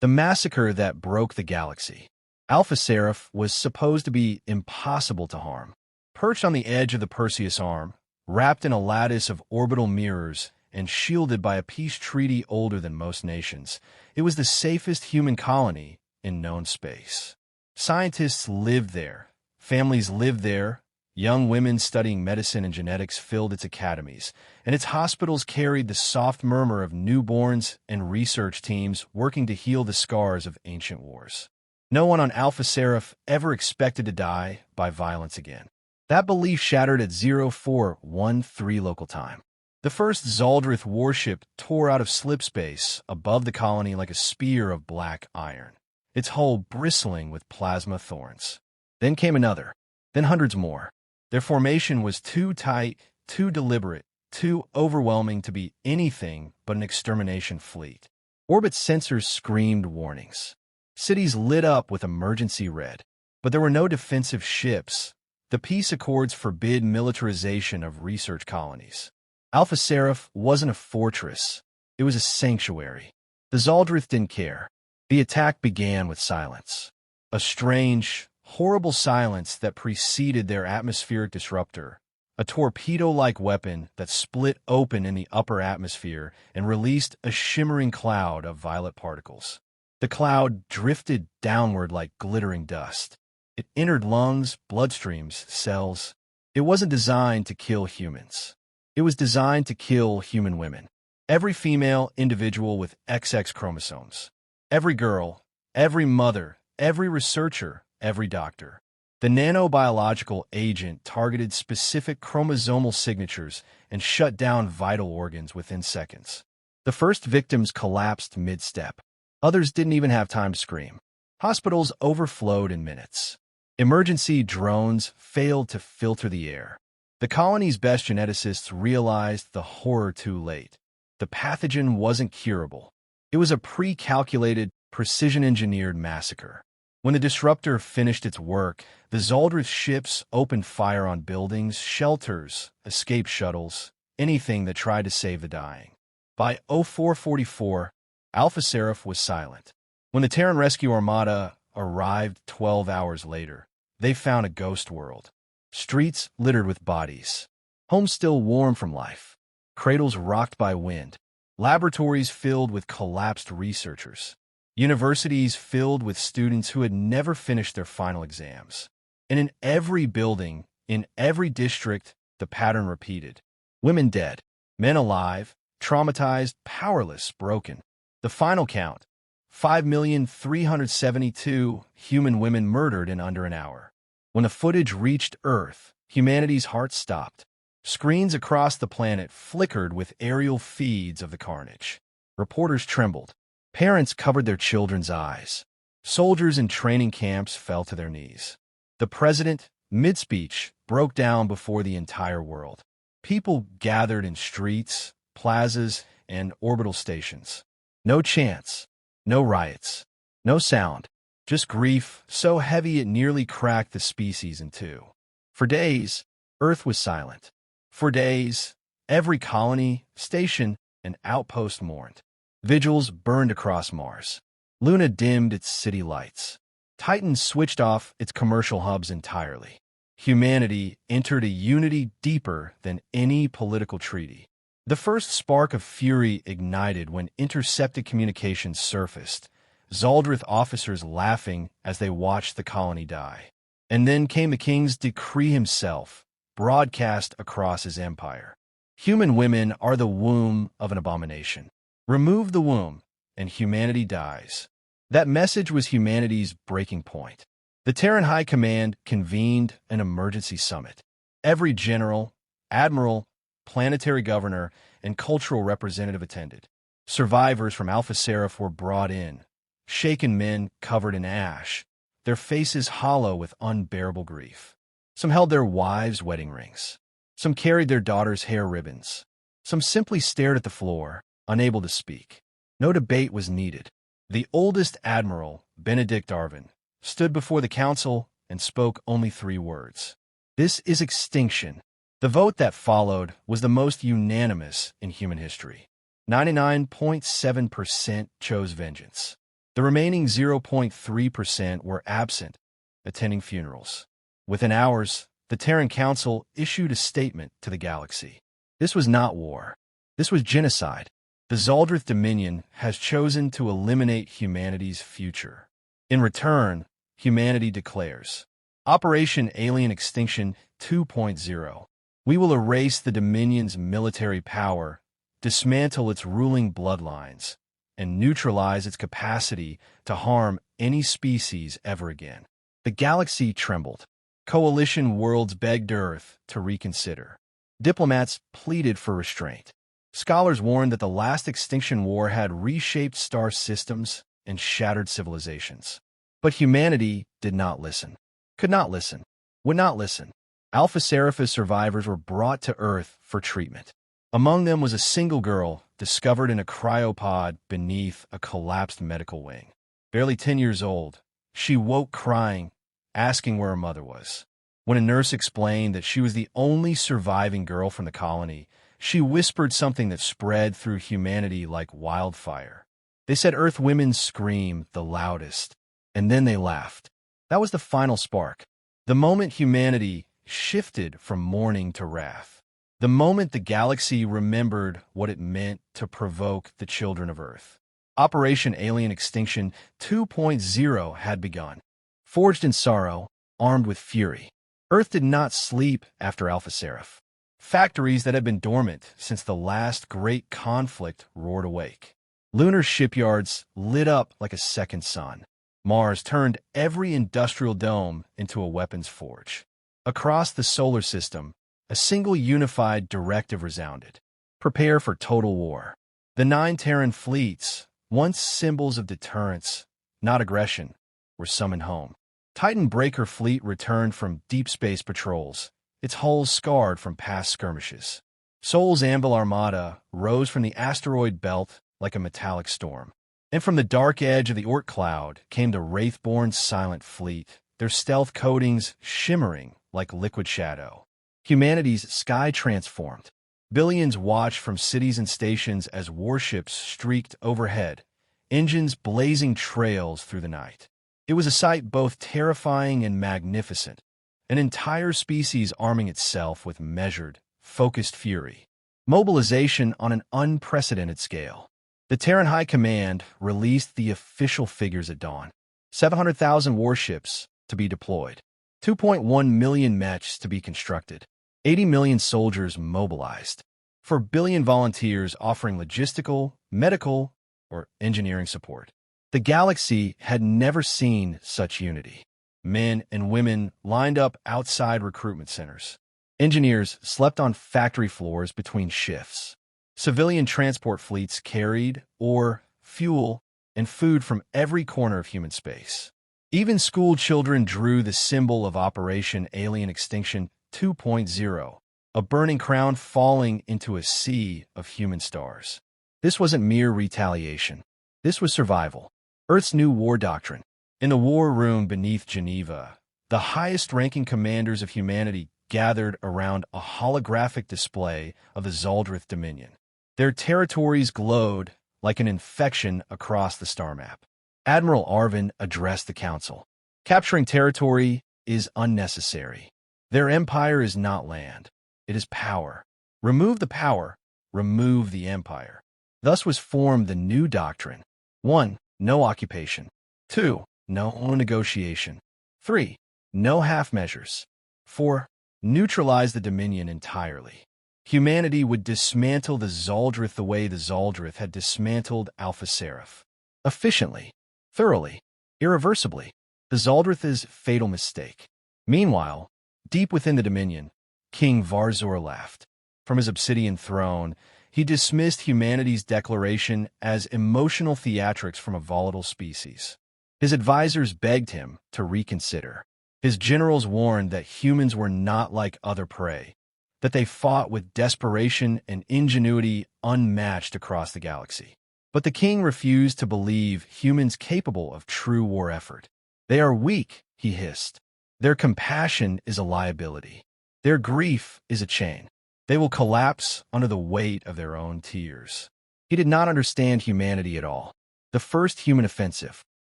The massacre that broke the galaxy. Alpha Seraph was supposed to be impossible to harm. Perched on the edge of the Perseus arm, wrapped in a lattice of orbital mirrors and shielded by a peace treaty older than most nations, it was the safest human colony in known space. Scientists lived there. Families lived there. Young women studying medicine and genetics filled its academies, and its hospitals carried the soft murmur of newborns and research teams working to heal the scars of ancient wars. No one on Alpha Seraph ever expected to die by violence again. That belief shattered at 0413 local time. The first Zaldrith warship tore out of slipspace above the colony like a spear of black iron, its hull bristling with plasma thorns. Then came another, then hundreds more. Their formation was too tight, too deliberate, too overwhelming to be anything but an extermination fleet. Orbit sensors screamed warnings. Cities lit up with emergency red, but there were no defensive ships. The peace accords forbid militarization of research colonies. Alpha Seraph wasn't a fortress. It was a sanctuary. The Zaldrith didn't care. The attack began with silence. A strange, horrible silence that preceded their atmospheric disruptor, a torpedo-like weapon that split open in the upper atmosphere and released a shimmering cloud of violet particles. The cloud drifted downward like glittering dust. It entered lungs, bloodstreams, cells. It wasn't designed to kill humans. It was designed to kill human women. Every female individual with XX chromosomes. Every girl, every mother, every researcher, every doctor. The nanobiological agent targeted specific chromosomal signatures and shut down vital organs within seconds. The first victims collapsed mid-step. Others didn't even have time to scream. Hospitals overflowed in minutes. Emergency drones failed to filter the air. The colony's best geneticists realized the horror too late. The pathogen wasn't curable. It was a pre-calculated, precision-engineered massacre. When the disruptor finished its work, the Zaldrith ships opened fire on buildings, shelters, escape shuttles, anything that tried to save the dying. By 0444, Alpha Seraph was silent. When the Terran Rescue Armada arrived 12 hours later, they found a ghost world. Streets littered with bodies. Homes still warm from life. Cradles rocked by wind. Laboratories filled with collapsed researchers. Universities filled with students who had never finished their final exams. And in every building, in every district, the pattern repeated. Women dead, men alive, traumatized, powerless, broken. The final count, 5,372 human women murdered in under an hour. When the footage reached Earth, humanity's heart stopped. Screens across the planet flickered with aerial feeds of the carnage. Reporters trembled. Parents covered their children's eyes. Soldiers in training camps fell to their knees. The president, mid-speech, broke down before the entire world. People gathered in streets, plazas, and orbital stations. No chants, no riots, no sound, just grief so heavy it nearly cracked the species in two. For days, Earth was silent. For days, every colony, station, and outpost mourned. Vigils burned across Mars. Luna dimmed its city lights. Titan switched off its commercial hubs entirely. Humanity entered a unity deeper than any political treaty. The first spark of fury ignited when intercepted communications surfaced, Zaldrith officers laughing as they watched the colony die. And then came the king's decree himself, broadcast across his empire. Human women are the womb of an abomination. Remove the womb, and humanity dies. That message was humanity's breaking point. The Terran High Command convened an emergency summit. Every general, admiral, planetary governor, and cultural representative attended. Survivors from Alpha Seraph were brought in, shaken men covered in ash, their faces hollow with unbearable grief. Some held their wives' wedding rings. Some carried their daughters' hair ribbons. Some simply stared at the floor, unable to speak. No debate was needed. The oldest admiral, Benedict Arvin, stood before the council and spoke only 3 words. This is extinction. The vote that followed was the most unanimous in human history. 99.7% chose vengeance. The remaining 0.3% were absent, attending funerals. Within hours, the Terran Council issued a statement to the galaxy. This was not war. This was genocide. The Zoldrith Dominion has chosen to eliminate humanity's future. In return, humanity declares, Operation Alien Extinction 2.0. We will erase the Dominion's military power, dismantle its ruling bloodlines, and neutralize its capacity to harm any species ever again. The galaxy trembled. Coalition worlds begged Earth to reconsider. Diplomats pleaded for restraint. Scholars warned that the last extinction war had reshaped star systems and shattered civilizations. But humanity did not listen. Could not listen. Would not listen. Alpha Seraphis survivors were brought to Earth for treatment. Among them was a single girl discovered in a cryopod beneath a collapsed medical wing. Barely 10 years old, she woke crying, asking where her mother was. When a nurse explained that she was the only surviving girl from the colony, she whispered something that spread through humanity like wildfire. They said Earth women screamed the loudest, and then they laughed. That was the final spark. The moment humanity shifted from mourning to wrath. The moment the galaxy remembered what it meant to provoke the children of Earth. Operation Alien Extinction 2.0 had begun. Forged in sorrow, armed with fury. Earth did not sleep after Alpha Seraph. Factories that had been dormant since the last great conflict roared awake. Lunar shipyards lit up like a second sun. Mars turned every industrial dome into a weapons forge. Across the solar system, a single unified directive resounded. Prepare for total war. The 9 Terran fleets, once symbols of deterrence, not aggression, were summoned home. Titan Breaker Fleet returned from deep space patrols, its hulls scarred from past skirmishes. Sol's Anvil Armada rose from the asteroid belt like a metallic storm. And from the dark edge of the Oort cloud came the Wraithborn's silent fleet, their stealth coatings shimmering like liquid shadow. Humanity's sky transformed. Billions watched from cities and stations as warships streaked overhead, engines blazing trails through the night. It was a sight both terrifying and magnificent, an entire species arming itself with measured, focused fury. Mobilization on an unprecedented scale. The Terran High Command released the official figures at dawn. 700,000 warships to be deployed. 2.1 million mechs to be constructed. 80 million soldiers mobilized. 4 billion volunteers offering logistical, medical, or engineering support. The galaxy had never seen such unity. Men and women lined up outside recruitment centers. Engineers slept on factory floors between shifts. Civilian transport fleets carried ore, fuel, and food from every corner of human space. Even school children drew the symbol of Operation Alien Extinction 2.0, a burning crown falling into a sea of human stars. This wasn't mere retaliation. This was survival. Earth's new war doctrine. In the war room beneath Geneva, the highest-ranking commanders of humanity gathered around a holographic display of the Zoldrith Dominion. Their territories glowed like an infection across the star map. Admiral Arvin addressed the council. Capturing territory is unnecessary. Their empire is not land. It is power. Remove the power, remove the empire. Thus was formed the new doctrine. 1. No occupation. 2. No negotiation. 3. No half measures. 4. Neutralize the Dominion entirely. Humanity would dismantle the Zoldrith the way the Zoldrith had dismantled Alpha Seraph. Efficiently, thoroughly, irreversibly. The Zoldrith's fatal mistake. Meanwhile, deep within the Dominion, King Varzor laughed. From his obsidian throne, he dismissed humanity's declaration as emotional theatrics from a volatile species. His advisors begged him to reconsider. His generals warned that humans were not like other prey, that they fought with desperation and ingenuity unmatched across the galaxy. But the king refused to believe humans capable of true war effort. They are weak, he hissed. Their compassion is a liability. Their grief is a chain. They will collapse under the weight of their own tears. He did not understand humanity at all. The first human offensive,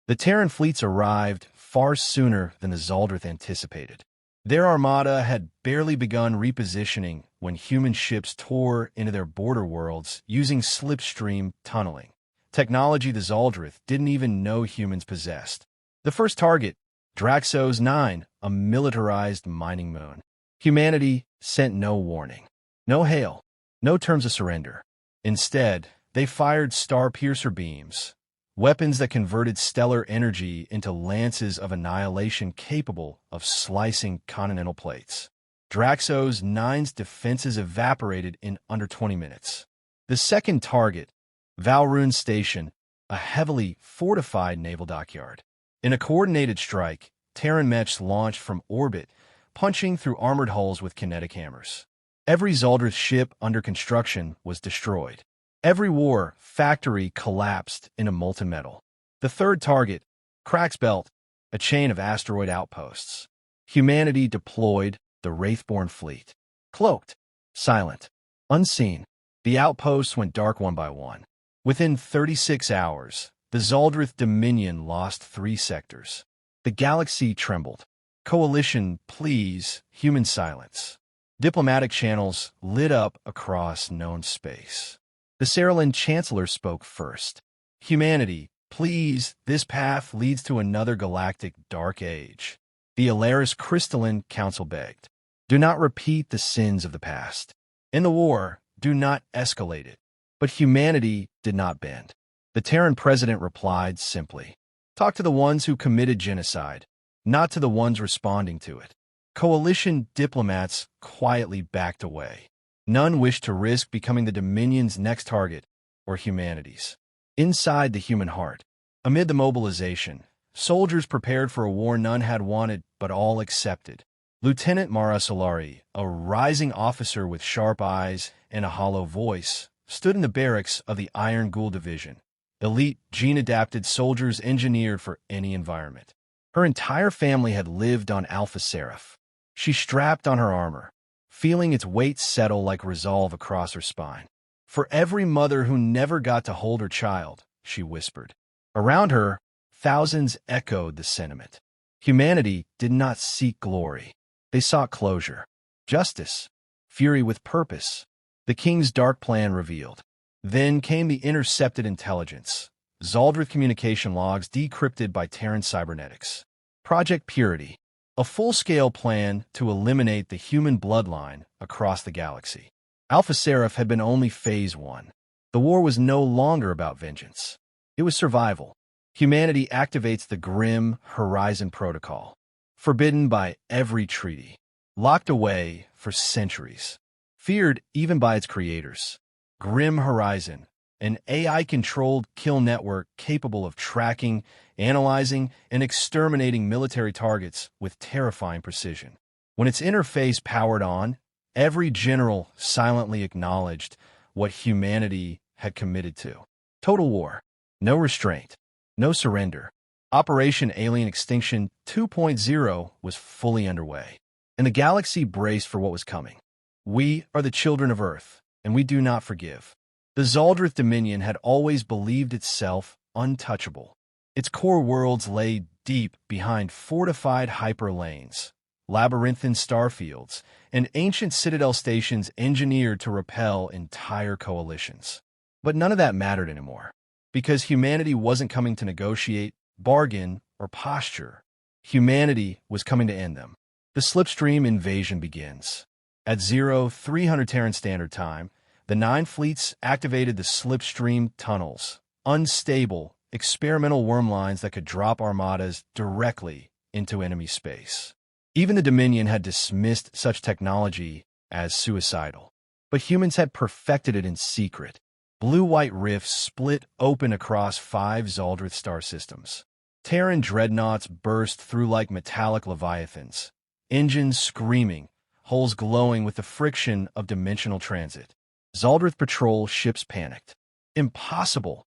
The Terran fleets arrived far sooner than the Zoldrith anticipated. Their armada had barely begun repositioning when human ships tore into their border worlds using slipstream tunneling, technology the Zoldrith didn't even know humans possessed. The first target, Draxos 9, a militarized mining moon. Humanity sent no warning, no hail, no terms of surrender. Instead, they fired star-piercer beams, weapons that converted stellar energy into lances of annihilation capable of slicing continental plates. Draxos 9's defenses evaporated in under 20 minutes. The second target, Valrune Station, a heavily fortified naval dockyard. In a coordinated strike, Terran mechs launched from orbit, punching through armored hulls with kinetic hammers. Every Zoldrith ship under construction was destroyed. Every war factory collapsed into molten metal. The third target, Crax Belt, a chain of asteroid outposts. Humanity deployed the Wraithborn fleet. Cloaked, silent, unseen, the outposts went dark one by one. Within 36 hours, the Zoldrith Dominion lost 3 sectors. The galaxy trembled. Coalition, please, human silence. Diplomatic channels lit up across known space. The Cerulean Chancellor spoke first. Humanity, please, this path leads to another galactic dark age. The Alaris Crystalline Council begged. Do not repeat the sins of the past. In the war, do not escalate it. But humanity did not bend. The Terran president replied simply, talk to the ones who committed genocide, not to the ones responding to it. Coalition diplomats quietly backed away. None wished to risk becoming the Dominion's next target, or humanity's. Inside the human heart, amid the mobilization, soldiers prepared for a war none had wanted but all accepted. Lieutenant Mara Solari, a rising officer with sharp eyes and a hollow voice, stood in the barracks of the Iron Ghoul Division. Elite, gene-adapted soldiers engineered for any environment. Her entire family had lived on Alpha Seraph. She strapped on her armor, feeling its weight settle like resolve across her spine. For every mother who never got to hold her child, she whispered. Around her, thousands echoed the sentiment. Humanity did not seek glory. They sought closure, justice, fury with purpose. The king's dark plan revealed. Then came the intercepted intelligence. Zoldrith communication logs decrypted by Terran cybernetics. Project Purity, a full-scale plan to eliminate the human bloodline across the galaxy. Alpha Seraph had been only Phase 1. The war was no longer about vengeance. It was survival. Humanity activates the Grim Horizon Protocol, forbidden by every treaty, locked away for centuries, feared even by its creators. Grim Horizon, an AI-controlled kill network capable of tracking, analyzing, and exterminating military targets with terrifying precision. When its interface powered on, every general silently acknowledged what humanity had committed to. Total war. No restraint. No surrender. Operation Alien Extinction 2.0 was fully underway, and the galaxy braced for what was coming. We are the children of Earth, and we do not forgive. The Zoldrith Dominion had always believed itself untouchable. Its core worlds lay deep behind fortified hyperlanes, labyrinthine starfields, and ancient citadel stations engineered to repel entire coalitions. But none of that mattered anymore, because humanity wasn't coming to negotiate, bargain, or posture. Humanity was coming to end them. The slipstream invasion begins. At 0300 Terran Standard Time, the 9 fleets activated the slipstream tunnels, unstable, experimental worm lines that could drop armadas directly into enemy space. Even the Dominion had dismissed such technology as suicidal. But humans had perfected it in secret. Blue-white rifts split open across 5 Zoldrith star systems. Terran dreadnoughts burst through like metallic leviathans, engines screaming, holes glowing with the friction of dimensional transit. Zoldrith patrol ships panicked. Impossible!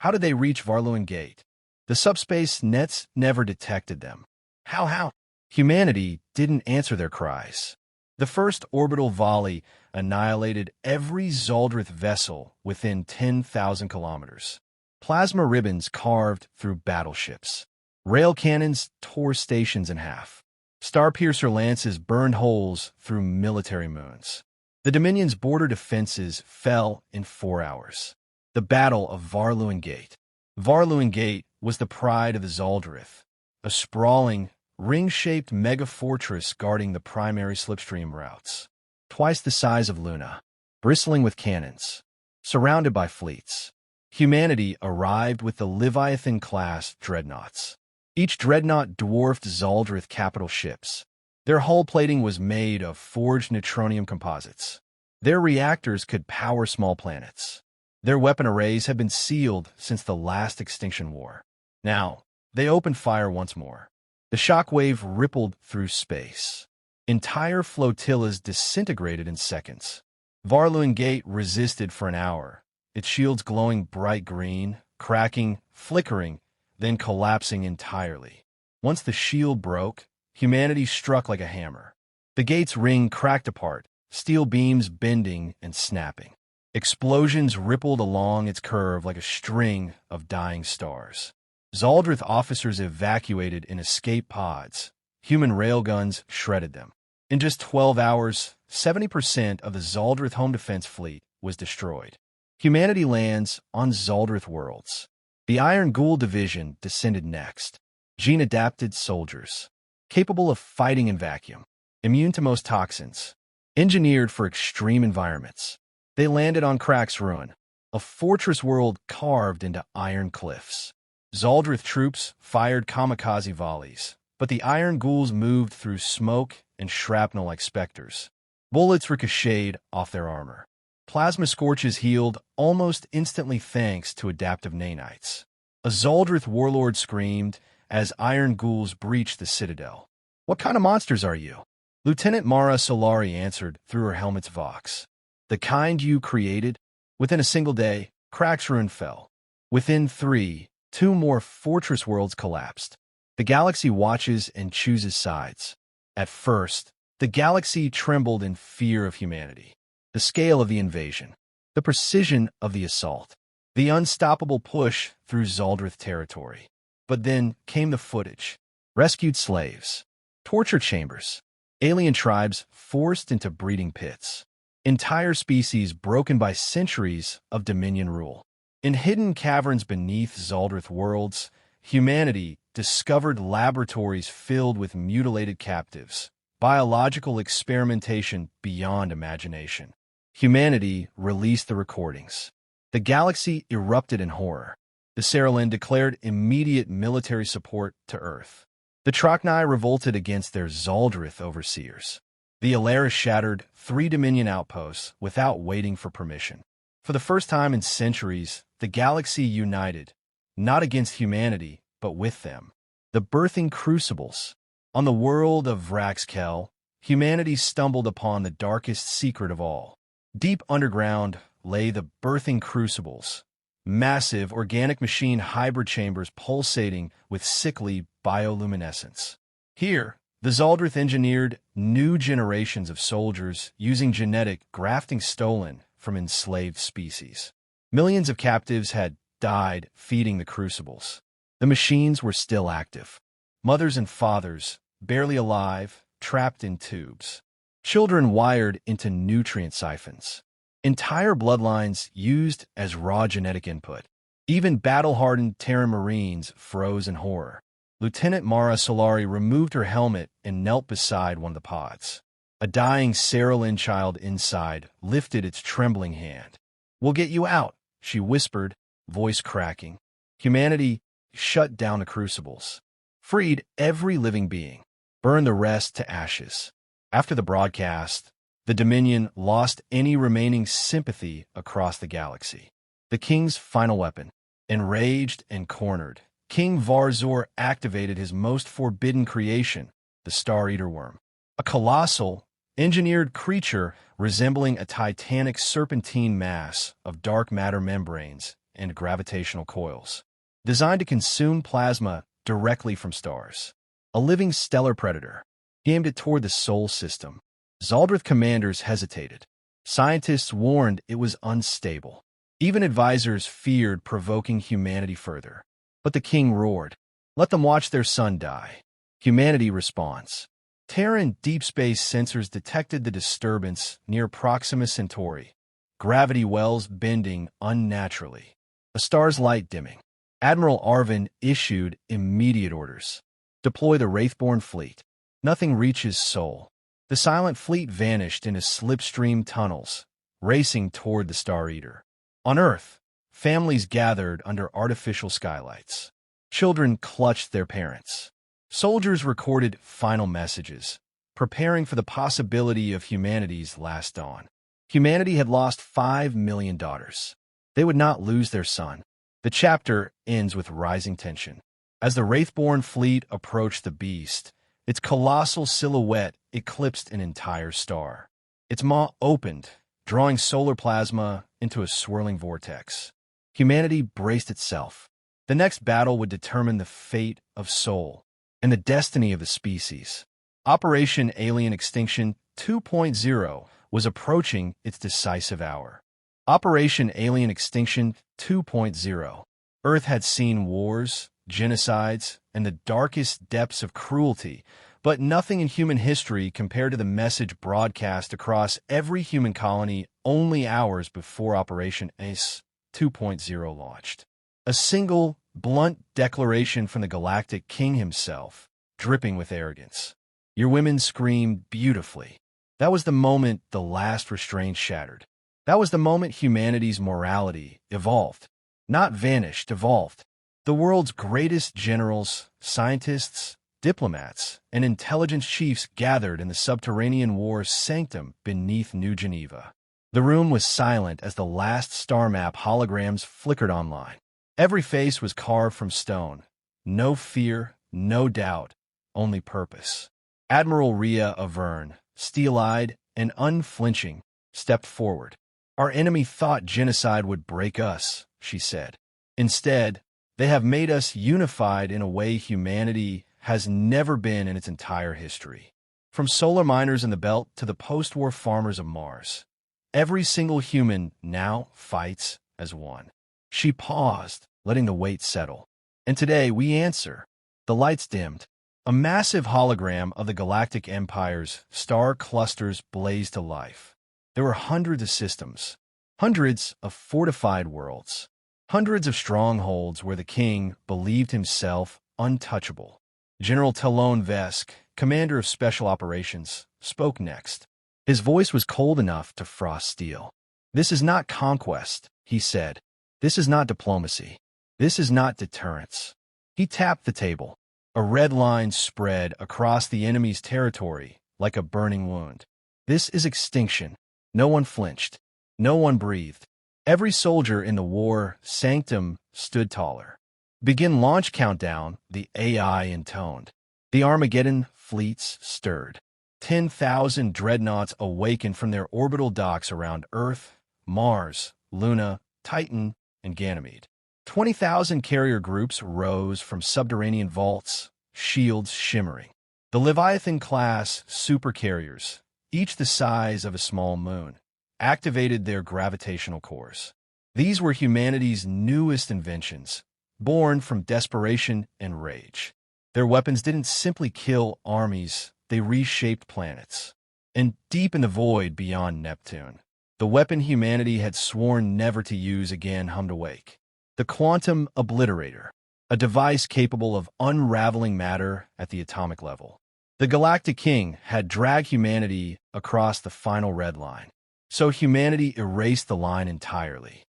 How did they reach Varluin Gate? The subspace nets never detected them. How? Humanity didn't answer their cries. The first orbital volley annihilated every Zoldrith vessel within 10,000 kilometers. Plasma ribbons carved through battleships. Rail cannons tore stations in half. Starpiercer lances burned holes through military moons. The Dominion's border defenses fell in 4 hours. The Battle of Varluin Gate. Varluin Gate was the pride of the Zaldrith, a sprawling, ring-shaped mega-fortress guarding the primary slipstream routes. Twice the size of Luna, bristling with cannons, surrounded by fleets. Humanity arrived with the Leviathan-class dreadnoughts. Each dreadnought dwarfed Zaldrith capital ships. Their hull plating was made of forged neutronium composites. Their reactors could power small planets. Their weapon arrays had been sealed since the last Extinction War. Now, they opened fire once more. The shockwave rippled through space. Entire flotillas disintegrated in seconds. Varluin Gate resisted for an hour, its shields glowing bright green, cracking, flickering, then collapsing entirely. Once the shield broke, humanity struck like a hammer. The gate's ring cracked apart, steel beams bending and snapping. Explosions rippled along its curve like a string of dying stars. Zaldrith officers evacuated in escape pods. Human railguns shredded them. In just 12 hours, 70% of the Zaldrith home defense fleet was destroyed. Humanity lands on Zaldrith worlds. The Iron Ghoul Division descended next. Gene-adapted soldiers, capable of fighting in vacuum, immune to most toxins, engineered for extreme environments. They landed on Crack's Ruin, a fortress world carved into iron cliffs. Zaldrith troops fired kamikaze volleys, but the Iron Ghouls moved through smoke and shrapnel like specters. Bullets ricocheted off their armor. Plasma scorches healed almost instantly thanks to adaptive nanites. A Zaldrith warlord screamed as Iron Ghouls breached the citadel. "What kind of monsters are you?" Lieutenant Mara Solari answered through her helmet's vox. "The kind you created." Within a single day, Crack's Ruin fell. Within 3, 2 more fortress worlds collapsed. The galaxy watches and chooses sides. At first, the galaxy trembled in fear of humanity. The scale of the invasion, the precision of the assault, the unstoppable push through Zaldrith territory. But then came the footage. Rescued slaves, torture chambers, alien tribes forced into breeding pits, entire species broken by centuries of Dominion rule. In hidden caverns beneath Zaldrith worlds, humanity discovered laboratories filled with mutilated captives, biological experimentation beyond imagination. Humanity released the recordings. The galaxy erupted in horror. The Saralin declared immediate military support to Earth. The Trachni revolted against their Zaldrith overseers. The Alaris shattered 3 Dominion outposts without waiting for permission. For the first time in centuries, the galaxy united, not against humanity, but with them. The birthing crucibles. On the world of Vraxkel, humanity stumbled upon the darkest secret of all. Deep underground lay the birthing crucibles, massive organic machine hybrid chambers pulsating with sickly bioluminescence. Here, the Zaldrith engineered new generations of soldiers using genetic grafting stolen from enslaved species. Millions of captives had died feeding the crucibles. The machines were still active. Mothers and fathers, barely alive, trapped in tubes. Children wired into nutrient siphons. Entire bloodlines used as raw genetic input. Even battle-hardened Terran Marines froze in horror. Lieutenant Mara Solari removed her helmet and knelt beside one of the pods. A dying Saralin child inside lifted its trembling hand. "We'll get you out," she whispered, voice cracking. Humanity shut down the crucibles, freed every living being, burned the rest to ashes. After the broadcast, the Dominion lost any remaining sympathy across the galaxy. The King's final weapon. Enraged and cornered, King Varzor activated his most forbidden creation, the Star Eater Worm. A colossal, engineered creature resembling a titanic serpentine mass of dark matter membranes and gravitational coils. Designed to consume plasma directly from stars. A living stellar predator. He aimed it toward the Sol system. Zaldrith commanders hesitated. Scientists warned it was unstable. Even advisors feared provoking humanity further. But the king roared, "Let them watch their son die." Humanity responds. Terran deep space sensors detected the disturbance near Proxima Centauri. Gravity wells bending unnaturally. A star's light dimming. Admiral Arvin issued immediate orders. Deploy the Wraithborn fleet. Nothing reaches Sol. The silent fleet vanished into slipstream tunnels, racing toward the Star Eater. On Earth, families gathered under artificial skylights. Children clutched their parents. Soldiers recorded final messages, preparing for the possibility of humanity's last dawn. Humanity had lost 5 million daughters. They would not lose their son. The chapter ends with rising tension. As the Wraithborn fleet approached the beast, its colossal silhouette eclipsed an entire star. Its maw opened, drawing solar plasma into a swirling vortex. Humanity braced itself. The next battle would determine the fate of Sol and the destiny of the species. Operation Alien Extinction 2.0 was approaching its decisive hour. Operation Alien Extinction 2.0. Earth had seen wars, genocides, and the darkest depths of cruelty, but nothing in human history compared to the message broadcast across every human colony only hours before Operation ACE 2.0 launched. A single, blunt declaration from the Galactic King himself, dripping with arrogance. Your women screamed beautifully. That was the moment the last restraint shattered. That was the moment humanity's morality evolved. Not vanished, evolved. The world's greatest generals, scientists, diplomats, and intelligence chiefs gathered in the subterranean war's sanctum beneath New Geneva. The room was silent as the last star map holograms flickered online. Every face was carved from stone. No fear, no doubt, only purpose. Admiral Rhea Avern, steel-eyed and unflinching, stepped forward. Our enemy thought genocide would break us, she said. Instead, they have made us unified in a way humanity has never been in its entire history. From solar miners in the belt to the post-war farmers of Mars, every single human now fights as one. She paused, letting the weight settle. And today we answer. The lights dimmed. A massive hologram of the Galactic Empire's star clusters blazed to life. There were hundreds of systems, hundreds of fortified worlds, hundreds of strongholds where the king believed himself untouchable. General Talon Vesk, commander of special operations, spoke next. His voice was cold enough to frost steel. This is not conquest, he said. This is not diplomacy. This is not deterrence. He tapped the table. A red line spread across the enemy's territory like a burning wound. This is extinction. No one flinched. No one breathed. Every soldier in the war sanctum stood taller. Begin launch countdown, the AI intoned. The Armageddon fleets stirred. 10,000 dreadnoughts awakened from their orbital docks around Earth, Mars, Luna, Titan, and Ganymede. 20,000 carrier groups rose from subterranean vaults, shields shimmering. The Leviathan-class supercarriers, each the size of a small moon, activated their gravitational cores. These were humanity's newest inventions, born from desperation and rage. Their weapons didn't simply kill armies, they reshaped planets. And deep in the void beyond Neptune, the weapon humanity had sworn never to use again hummed awake. The quantum obliterator, a device capable of unraveling matter at the atomic level. The Galactic King had dragged humanity across the final red line, so humanity erased the line entirely.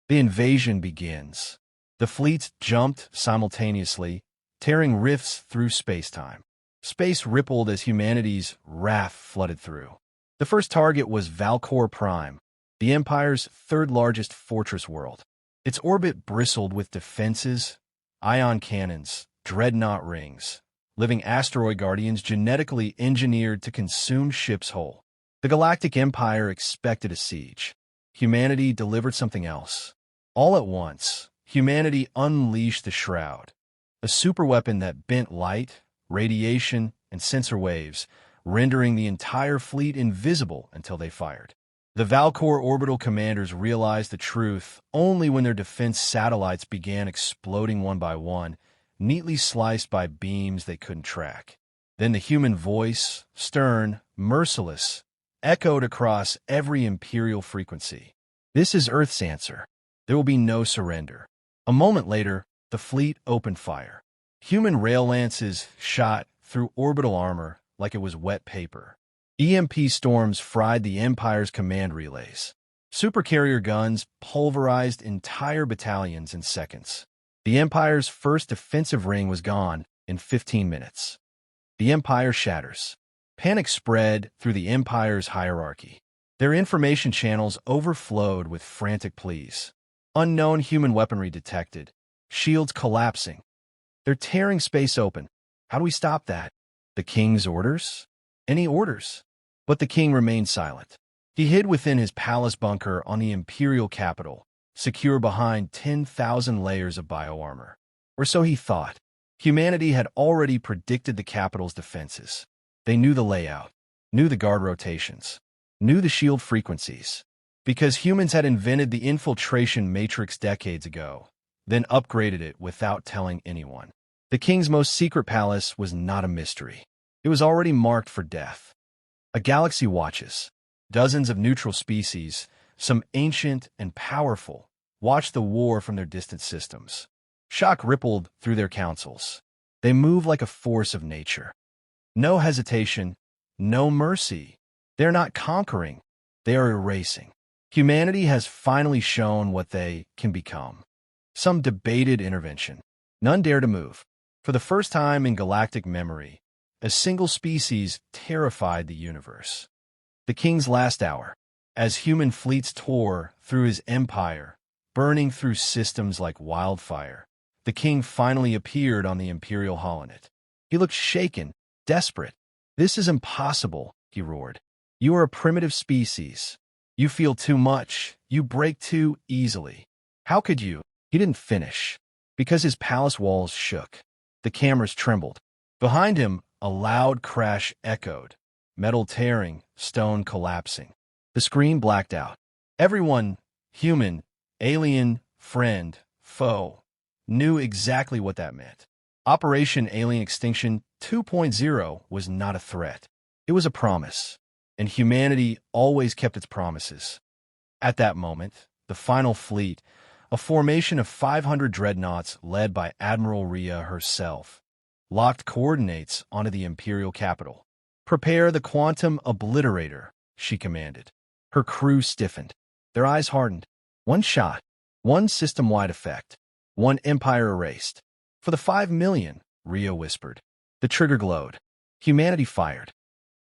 The invasion begins. The fleets jumped simultaneously, tearing rifts through space-time. Space rippled as humanity's wrath flooded through. The first target was Valcor Prime, the Empire's third-largest fortress world. Its orbit bristled with defenses, ion cannons, dreadnought rings, living asteroid guardians genetically engineered to consume ships whole. The Galactic Empire expected a siege. Humanity delivered something else. All at once, humanity unleashed the Shroud, a superweapon that bent light, radiation, and sensor waves, rendering the entire fleet invisible until they fired. The Valcor orbital commanders realized the truth only when their defense satellites began exploding one by one, neatly sliced by beams they couldn't track. Then the human voice, stern, merciless, echoed across every Imperial frequency. "This is Earth's answer. There will be no surrender." A moment later, the fleet opened fire. Human rail lances shot through orbital armor like it was wet paper. EMP storms fried the Empire's command relays. Supercarrier guns pulverized entire battalions in seconds. The Empire's first defensive ring was gone in 15 minutes. The Empire shatters. Panic spread through the Empire's hierarchy. Their information channels overflowed with frantic pleas. Unknown human weaponry detected. Shields collapsing. "They're tearing space open. How do we stop that?" The king's orders? Any orders? But the king remained silent. He hid within his palace bunker on the imperial capital, secure behind 10,000 layers of bioarmor. Or so he thought. Humanity had already predicted the capital's defenses. They knew the layout, knew the guard rotations, knew the shield frequencies. Because humans had invented the infiltration matrix decades ago, then upgraded it without telling anyone. The king's most secret palace was not a mystery. It was already marked for death. A galaxy watches. Dozens of neutral species, some ancient and powerful, watched the war from their distant systems. Shock rippled through their councils. They move like a force of nature. No hesitation, no mercy. They're not conquering, they are erasing. Humanity has finally shown what they can become. Some debated intervention. None dare to move. For the first time in galactic memory, a single species terrified the universe. The king's last hour, as human fleets tore through his empire, burning through systems like wildfire, the king finally appeared on the imperial holonet. He looked shaken, desperate. "This is impossible," he roared. "You are a primitive species. You feel too much. You break too easily. How could you?" He didn't finish, because his palace walls shook. The cameras trembled. Behind him, a loud crash echoed, metal tearing, stone collapsing. The screen blacked out. Everyone, human, alien, friend, foe, knew exactly what that meant. Operation Alien Extinction 2.0 was not a threat. It was a promise, and humanity always kept its promises. At that moment, the final fleet, a formation of 500 dreadnoughts led by Admiral Rhea herself, locked coordinates onto the imperial capital. "Prepare the quantum obliterator," she commanded. Her crew stiffened. Their eyes hardened. One shot, one system-wide effect, one empire erased. "For the 5 million," Rhea whispered. The trigger glowed. Humanity fired.